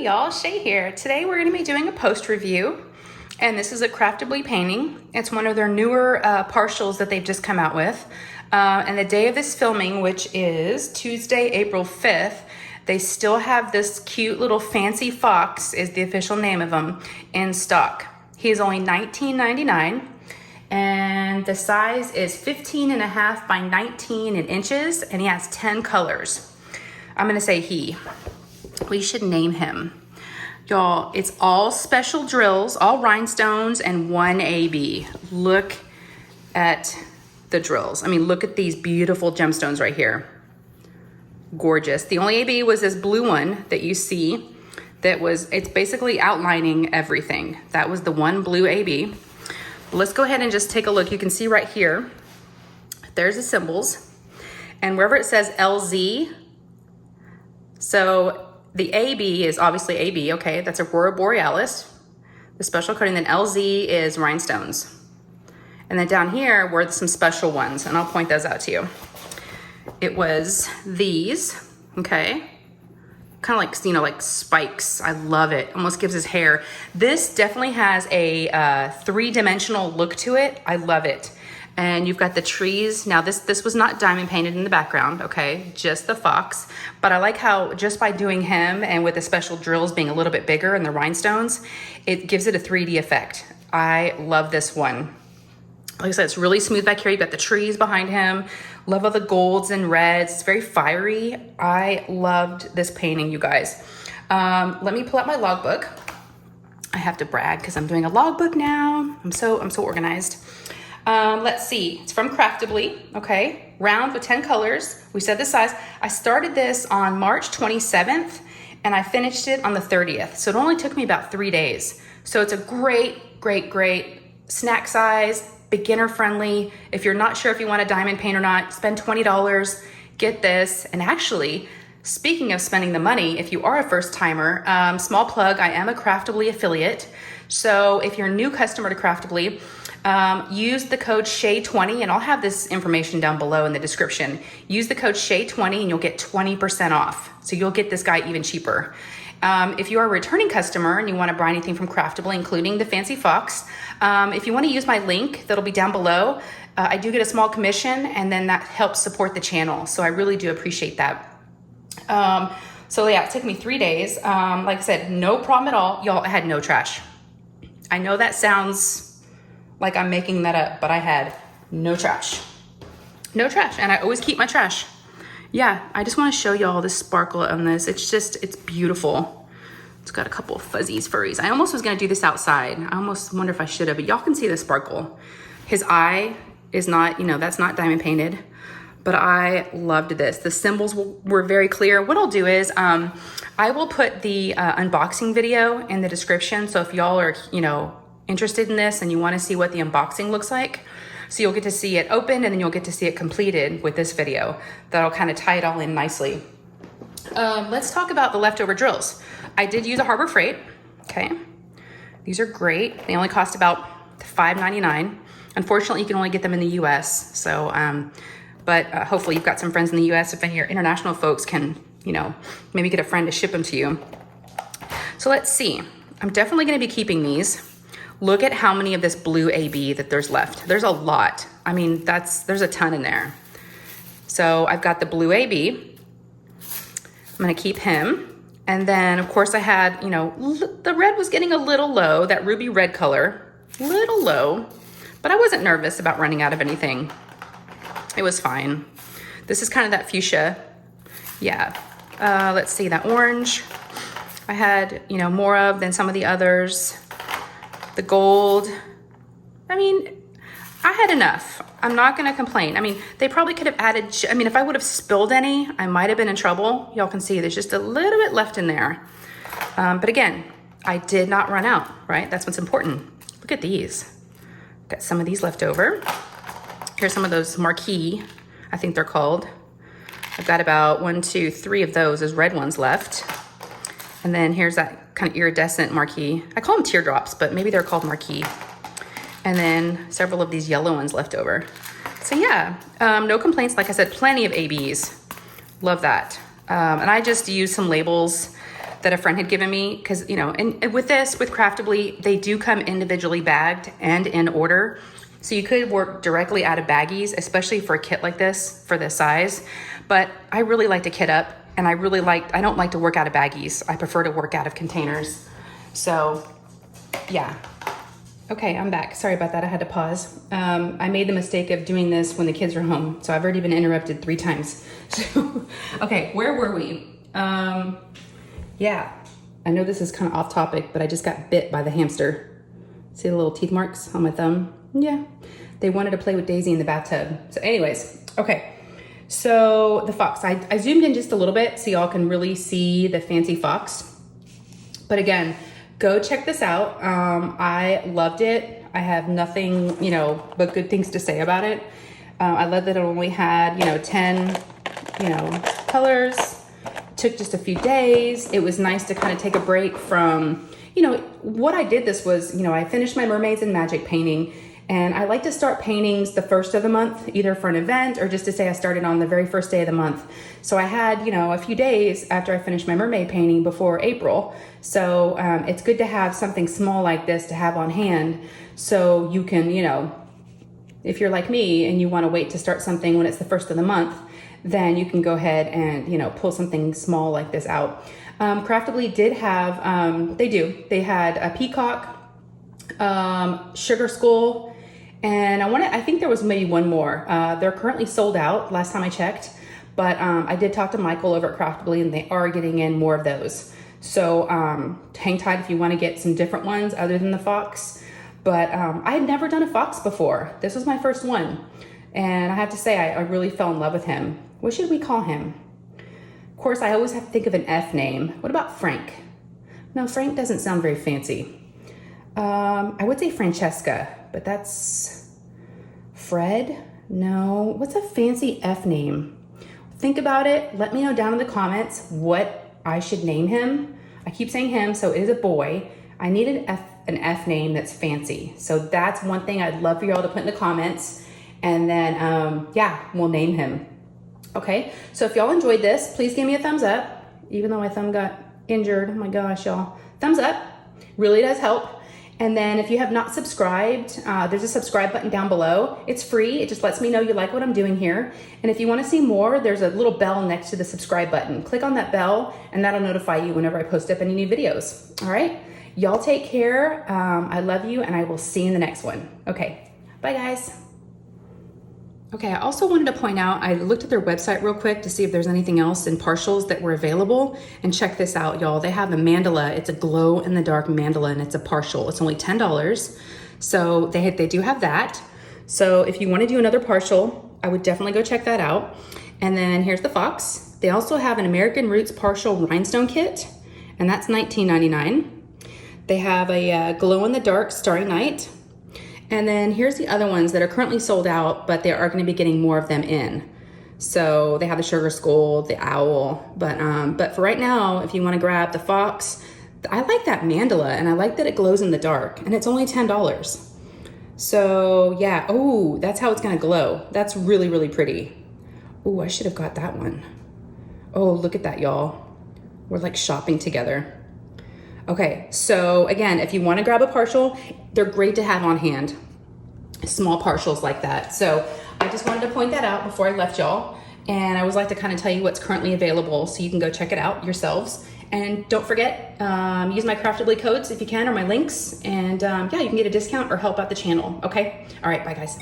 y'all, Shay here. Today we're going to be doing a post review, and this is a Craftibly painting. It's one of their newer partials that they've just come out with. And the day of this filming, which is Tuesday, April 5th, they still have this cute little fancy fox, is the official name of him, in stock. He is only $19.99, and the size is 15.5 by 19 in inches, and he has 10 colors. I'm gonna say he. We should name him. Y'all, it's all special drills, all rhinestones, and one AB. Look at the drills. I mean, look at these beautiful gemstones right here. Gorgeous. The only AB was this blue one that you see that was, it's basically outlining everything. That was the one blue AB. Let's go ahead and just take a look. You can see right here, there's the symbols. And wherever it says LZ, so the AB is obviously AB, okay? That's Aurora Borealis, the special coating. Then LZ is rhinestones. And then down here were some special ones, and I'll point those out to you. It was these, okay? Kind of like, you know, like spikes. I love it. Almost gives his hair. This definitely has a three-dimensional look to it. I love it. And you've got the trees. Now this was not diamond painted in the background, okay? Just the fox. But I like how just by doing him and with the special drills being a little bit bigger and the rhinestones, it gives it a 3D effect. I love this one. Like I said, it's really smooth back here. You've got the trees behind him. Love all the golds and reds. It's very fiery. I loved this painting, you guys. Let me pull out my logbook. I have to brag because I'm doing a logbook now. I'm so organized. Let's see, it's from Craftibly, okay? Round with 10 colors. We said the size. I started this on March 27th and I finished it on the 30th. So it only took me about 3 days. So it's a great snack size, beginner friendly. If you're not sure if you want a diamond paint or not, spend $20, get this. And actually, speaking of spending the money, if you are a first timer, small plug, I am a Craftibly affiliate. So if you're a new customer to Craftibly, use the code SHAY20, and I'll have this information down below in the description. Use the code SHAY20 and you'll get 20% off. So you'll get this guy even cheaper. If you are a returning customer and you want to buy anything from Craftibly, including the fancy fox, if you want to use my link that'll be down below, I do get a small commission, and then that helps support the channel. So I really do appreciate that. So yeah, it took me 3 days. Like I said, no problem at all. Y'all, I had no trash. I know that sounds like I'm making that up, but I had no trash. No trash, and I always keep my trash. Yeah, I just wanna show y'all the sparkle on this. It's beautiful. It's got a couple of fuzzies, furries. I almost was gonna do this outside. I almost wonder if I should have, but y'all can see the sparkle. His eye is not, you know, that's not diamond painted, but I loved this. The symbols were very clear. What I'll do is, I will put the unboxing video in the description. So if y'all are, you know, interested in this and you want to see what the unboxing looks like, so you'll get to see it open and then you'll get to see it completed with this video. That'll kind of tie it all in nicely. Let's talk about the leftover drills. I did use a Harbor Freight, okay? These are great. They only cost about $5.99. Unfortunately, you can only get them in the US. So, but hopefully you've got some friends in the US. If any of your international folks can, you know, maybe get a friend to ship them to you. So let's see. I'm definitely gonna be keeping these. Look at how many of this blue AB that there's left. There's a lot. I mean, there's a ton in there. So I've got the blue AB. I'm gonna keep him. And then of course I had, you know, the red was getting a little low, that ruby red color, little low, but I wasn't nervous about running out of anything. It was fine. This is kind of that fuchsia. Yeah, let's see, that orange. I had, you know, more of than some of the others. The gold, I mean, I had enough. I'm not gonna complain. I mean, they probably could have added, I mean, if I would have spilled any, I might have been in trouble. Y'all can see there's just a little bit left in there. But again, I did not run out, right? That's what's important. Look at these. Got some of these left over. Here's some of those marquee, I think they're called. I've got about 1, 2, 3 of those as red ones left. And then here's that kind of iridescent marquee. I call them teardrops, but maybe they're called marquee. And then several of these yellow ones left over. So yeah, no complaints. Like I said, plenty of ABs. Love that. And I just used some labels that a friend had given me. Cause you know, and with this, with Craftibly, they do come individually bagged and in order. So you could work directly out of baggies, especially for a kit like this, for this size. But I really like to kit up, and I don't like to work out of baggies. I prefer to work out of containers. So yeah. Okay, I'm back. Sorry about that, I had to pause. I made the mistake of doing this when the kids were home, so I've already been interrupted 3 times. So, okay, where were we? Yeah, I know this is kind of off topic, but I just got bit by the hamster. See the little teeth marks on my thumb? Yeah, they wanted to play with Daisy in the bathtub. So anyways, okay. So the fox, I zoomed in just a little bit so y'all can really see the fancy fox. But again, go check this out. I loved it. I have nothing, you know, but good things to say about it. I love that it only had, 10, colors. Took just a few days. It was nice to kind of take a break from, what I did this was, I finished my mermaids and magic painting, and I like to start paintings the first of the month, either for an event or just to say I started on the very first day of the month. So I had, a few days after I finished my mermaid painting before April. So it's good to have something small like this to have on hand, so you can, if you're like me and you want to wait to start something when it's the first of the month, then you can go ahead and, pull something small like this out. Craftibly did have, they had a peacock, sugar skull, and I think there was maybe one more. They're currently sold out last time I checked, but I did talk to Michael over at Craftibly, and they are getting in more of those. So hang tight if you want to get some different ones other than the fox. But I had never done a fox before. This was my first one. And I have to say, I really fell in love with him. What should we call him? Of course, I always have to think of an F name. What about Frank? No, Frank doesn't sound very fancy. I would say Francesca, but that's Fred? No, what's a fancy F name? Think about it. Let me know down in the comments what I should name him. I keep saying him, so it is a boy. I need an F name that's fancy. So that's one thing I'd love for y'all to put in the comments. And then, we'll name him. Okay, so if y'all enjoyed this, please give me a thumbs up. Even though my thumb got injured, oh my gosh, y'all. Thumbs up, really does help. And then if you have not subscribed, there's a subscribe button down below. It's free, it just lets me know you like what I'm doing here. And if you wanna see more, there's a little bell next to the subscribe button. Click on that bell and that'll notify you whenever I post up any new videos, all right? Y'all take care, I love you, and I will see you in the next one. Okay, bye guys. Okay, I also wanted to point out, I looked at their website real quick to see if there's anything else in partials that were available. And check this out, y'all. They have a mandala. It's a glow in the dark mandala, and it's a partial. It's only $10. So they do have that. So if you want to do another partial, I would definitely go check that out. And then here's the fox. They also have an American Roots partial rhinestone kit, and that's $19.99. They have a glow in the dark Starry Night. And then here's the other ones that are currently sold out, but they are going to be getting more of them in. So they have the sugar skull, the owl, but for right now, if you want to grab the fox, I like that mandala, and I like that it glows in the dark, and it's only $10. So yeah, oh, that's how it's going to glow. That's really, really pretty. Oh, I should have got that one. Oh, look at that, y'all. We're like shopping together. Okay, so again, if you want to grab a partial, they're great to have on hand, small partials like that. So I just wanted to point that out before I left y'all. And I always like to kind of tell you what's currently available so you can go check it out yourselves. And don't forget, use my Craftibly codes if you can, or my links. And you can get a discount or help out the channel, okay? All right, bye guys.